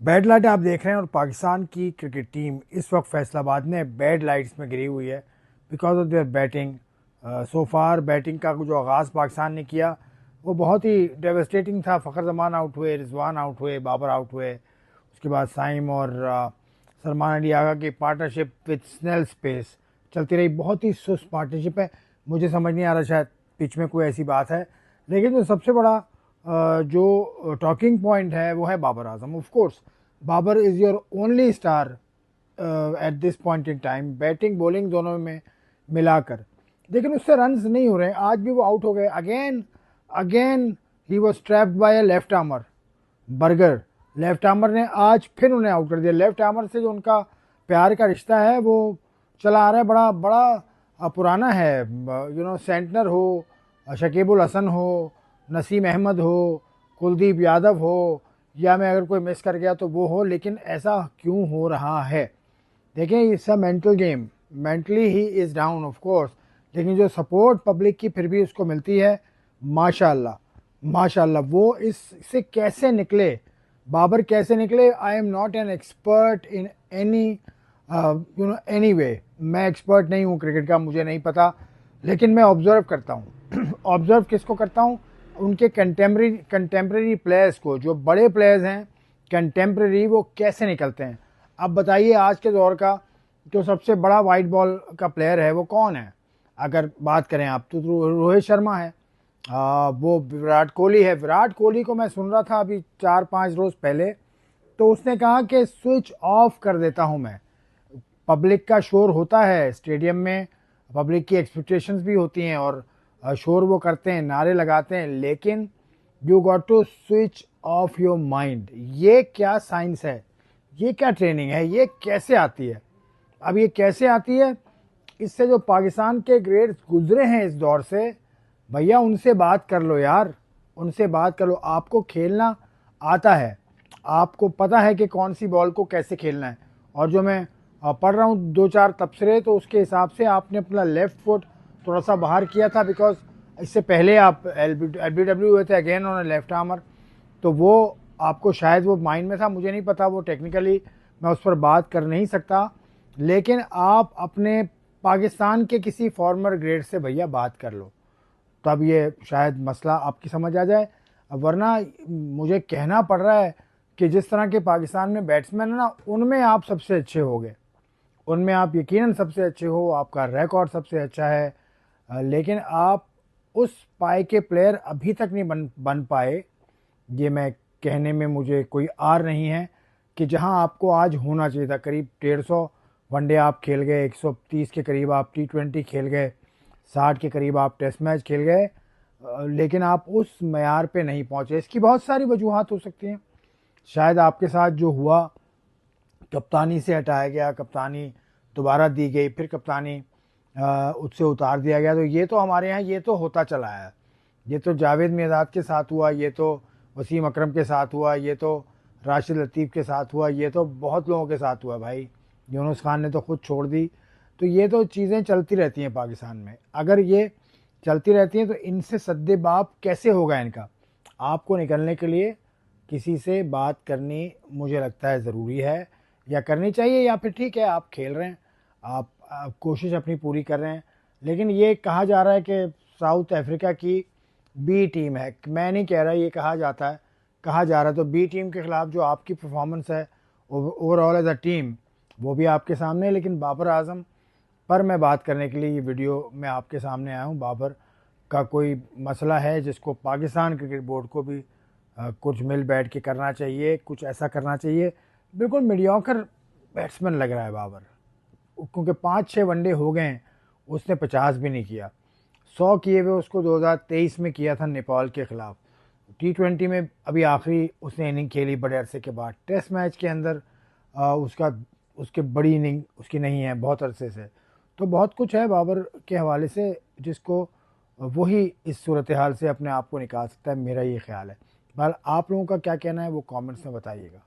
Bad light आप देख रहे हैं और पाकिस्तान की क्रिकेट टीम इस वक्त फैसलाबाद में बैड लाइट्स में गिरी हुई है because of their batting. So far batting का जो आगाज़ पाकिस्तान ने किया वो बहुत ही डेवस्टेटिंग था। फ़खर जमान आउट हुए, रिजवान आउट हुए, बाबर आउट हुए। उसके बाद साइम और सलमान अली आगा की पार्टनरशिप विद स्नेल स्पेस चलती रही। बहुत ही सुस्त पार्टनरशिप है। मुझे समझ नहीं आ रहा, शायद पिच में कोई ऐसी बात है, लेकिन जो सबसे बड़ा जो टॉकिंग पॉइंट है वो है Babar Azam. Of course Babar is your only star at this point in time, batting bowling दोनों में मिलाकर, लेकिन उससे रन्स नहीं हो रहे हैं। आज भी वो आउट हो गए again. Again he was trapped bye a left armour burger. Left armour ने आज फिर उन्हें आउट कर दिया। लेफ्ट आर्मर से जो उनका प्यार का रिश्ता है वो चला आ रहा है, बड़ा बड़ा पुराना है। सेंटनर हो, शकीबुल हसन हो, नसीम अहमद हो, कुलदीप यादव हो, या मैं अगर कोई मिस कर गया तो वो हो, लेकिन ऐसा क्यों हो रहा है? देखें, it's a mental game. Mentally he is down of course, लेकिन जो सपोर्ट पब्लिक की फिर भी उसको मिलती है, माशाल्लाह माशाल्लाह। वो इससे कैसे निकले, बाबर कैसे निकले? I am not an expert in any any way. मैं एक्सपर्ट नहीं हूँ क्रिकेट का, मुझे नहीं पता, लेकिन मैं ऑब्जर्व करता हूँ। ऑब्जर्व किसको करता हूँ? उनके कंटेम्प्रेरी प्लेयर्स को। जो बड़े प्लेयर्स हैं कंटेम्प्रेरी, वो कैसे निकलते हैं। अब बताइए, आज के दौर का जो सबसे बड़ा वाइट बॉल का प्लेयर है वो कौन है? अगर बात करें आप तो रोहित शर्मा है। वो विराट कोहली है। विराट कोहली को मैं सुन रहा था अभी 4-5 रोज़ पहले, तो उसने कहा कि स्विच ऑफ कर देता हूं मैं। पब्लिक का शोर होता है स्टेडियम में, पब्लिक की एक्सपेक्टेशंस भी होती हैं, और शोर वो करते हैं, नारे लगाते हैं, लेकिन you got to switch off your mind. ये क्या साइंस है? ये क्या ट्रेनिंग है? ये कैसे आती है? अब ये कैसे आती है? इससे जो पाकिस्तान के ग्रेड्स गुजरे हैं इस दौर से, भैया उनसे बात कर लो यार, उनसे बात कर लो। आपको खेलना आता है, आपको पता है कि कौन सी बॉल को कैसे खेलना है। और जो मैं पढ़ रहा हूँ 2-4 तबसरे, तो उसके हिसाब से आपने अपना लेफ्ट फुट थोड़ा सा बाहर किया था, बिकॉज इससे पहले आप LBW हुए थे अगेन ऑन लेफ्ट आर्मर, तो वो आपको शायद वो माइंड में था, मुझे नहीं पता, वो टेक्निकली मैं उस पर बात कर नहीं सकता। लेकिन आप अपने पाकिस्तान के किसी फॉर्मर ग्रेड से भैया बात कर लो, तब ये शायद मसला आपकी समझ आ जाए। वरना मुझे कहना पड़ रहा है कि जिस तरह के पाकिस्तान में बैट्समैन है ना, उनमें आप सबसे अच्छे होगे, उनमें आप यकीनन सबसे अच्छे हो, आपका रिकॉर्ड सबसे अच्छा है। लेकिन आप उस पाए के प्लेयर अभी तक नहीं बन पाए। ये मैं कहने में मुझे कोई आर नहीं है कि जहां आपको आज होना चाहिए था। करीब 150 वनडे आप खेल गए, 130 के करीब आप T20 खेल गए, 60 के करीब आप टेस्ट मैच खेल गए, लेकिन आप उस मैार पे नहीं पहुंचे। इसकी बहुत सारी वजूहत हो सकती हैं। शायद आपके साथ जो हुआ, कप्तानी से हटाया गया, कप्तानी दोबारा दी गई, फिर कप्तानी उससे उतार दिया गया। तो ये तो हमारे यहाँ ये तो होता चला है। ये तो जावेद मियांदाद के साथ हुआ, ये तो वसीम अकरम के साथ हुआ, ये तो राशिद लतीफ़ के साथ हुआ, ये तो बहुत लोगों के साथ हुआ भाई। यूनुस खान ने तो खुद छोड़ दी। तो ये तो चीज़ें चलती रहती हैं पाकिस्तान में। अगर ये चलती रहती हैं तो इनसे सद्देबाप कैसे होगा इनका? आपको निकलने के लिए किसी से बात करनी मुझे लगता है ज़रूरी है, या करनी चाहिए, या फिर ठीक है आप खेल रहे हैं, आप कोशिश अपनी पूरी कर रहे हैं। लेकिन ये कहा जा रहा है कि साउथ अफ्रीका की बी टीम है। मैं नहीं कह रहा, ये कहा जाता है, कहा जा रहा है। तो बी टीम के ख़िलाफ़ जो आपकी परफॉर्मेंस है ओवरऑल एज अ टीम, वो भी आपके सामने है। लेकिन बाबर आजम पर मैं बात करने के लिए ये वीडियो मैं आपके सामने आया हूँ। बाबर का कोई मसला है जिसको पाकिस्तान क्रिकेट बोर्ड को भी कुछ मिल बैठ के करना चाहिए, कुछ ऐसा करना चाहिए। बिल्कुल मीडियोकर बैट्समैन लग रहा है बाबर, क्योंकि 5-6 वनडे हो गए हैं, उसने 50 भी नहीं किया। 100 किए हुए उसको 2023 में किया था नेपाल के ख़िलाफ़। T20 में अभी आखिरी उसने इनिंग खेली बड़े अरसे के बाद। टेस्ट मैच के अंदर उसका उसके बड़ी इनिंग उसकी नहीं है बहुत अरसे से। तो बहुत कुछ है बाबर के हवाले से जिसको वही इस सूरत हाल से अपने आप को निकाल सकता है, मेरा ये ख्याल है। बहरहाल आप लोगों का क्या कहना है वो कमेंट्स में बताइएगा।